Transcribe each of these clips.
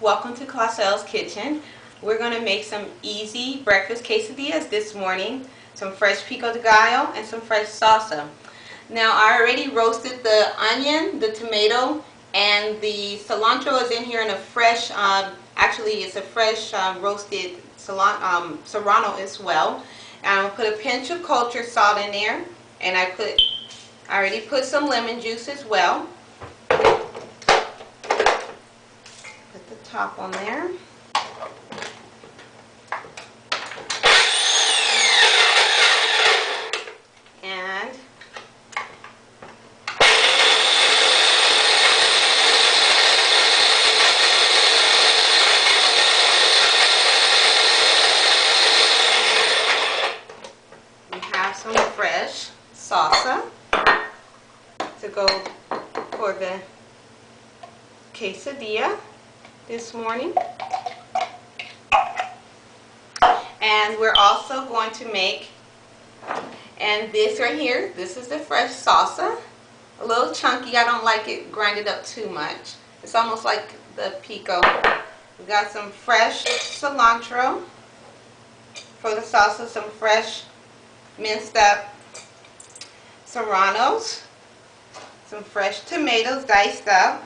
Welcome to Clausell's Kitchen. We're going to make some easy breakfast quesadillas this morning. Some fresh Pico de Gallo and some fresh salsa. Now I already roasted the onion, the tomato, and the cilantro is in here in a fresh, actually it's a fresh roasted serrano as well. And I'm going to put a pinch of cultured salt in there, and I already put some lemon juice as well. Put the top on there. And we have some fresh salsa to go for the quesadilla this morning. And we're also going to make, and this right here, this is the fresh salsa. A little chunky. I don't like it grinded up too much. It's almost like the pico. We got some fresh cilantro for the salsa, some fresh minced up serranos, some fresh tomatoes diced up,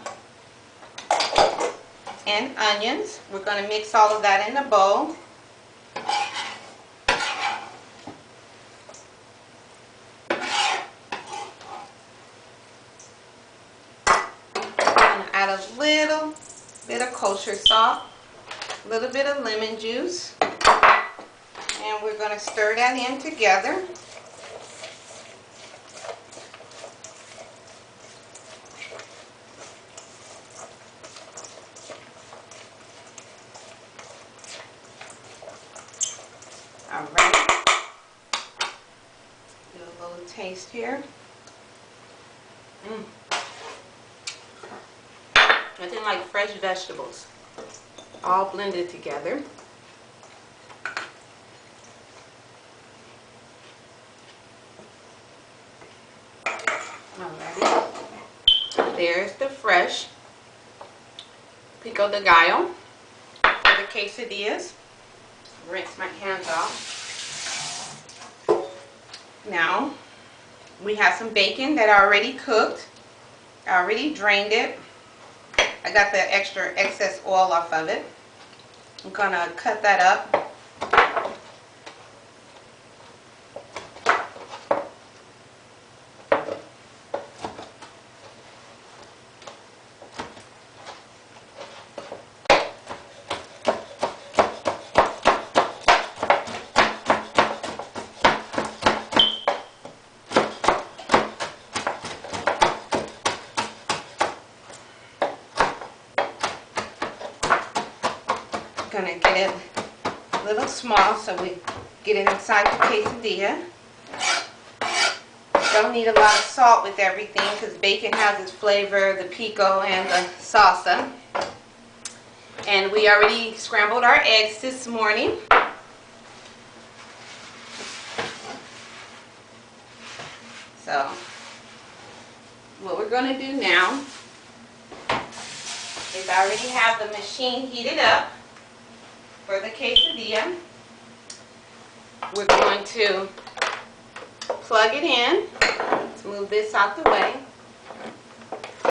and onions. We're going to mix all of that in a bowl. Add a little bit of kosher salt, a little bit of lemon juice, and we're going to stir that in together. Alright, do a little taste here. Nothing like fresh vegetables, all blended together. Alrighty, there's the fresh Pico de Gallo for the quesadillas. Rinse my hands off. Now we have some bacon that I already cooked. I already drained it. I got the excess oil off of it. I'm gonna cut that up. Gonna get it a little small so we get it inside the quesadilla. Don't need a lot of salt with everything because bacon has its flavor, the pico and the salsa. And we already scrambled our eggs this morning. So what we're going to do now is I already have the machine heated up for the quesadilla. We're going to plug it in. Let's move this out the way.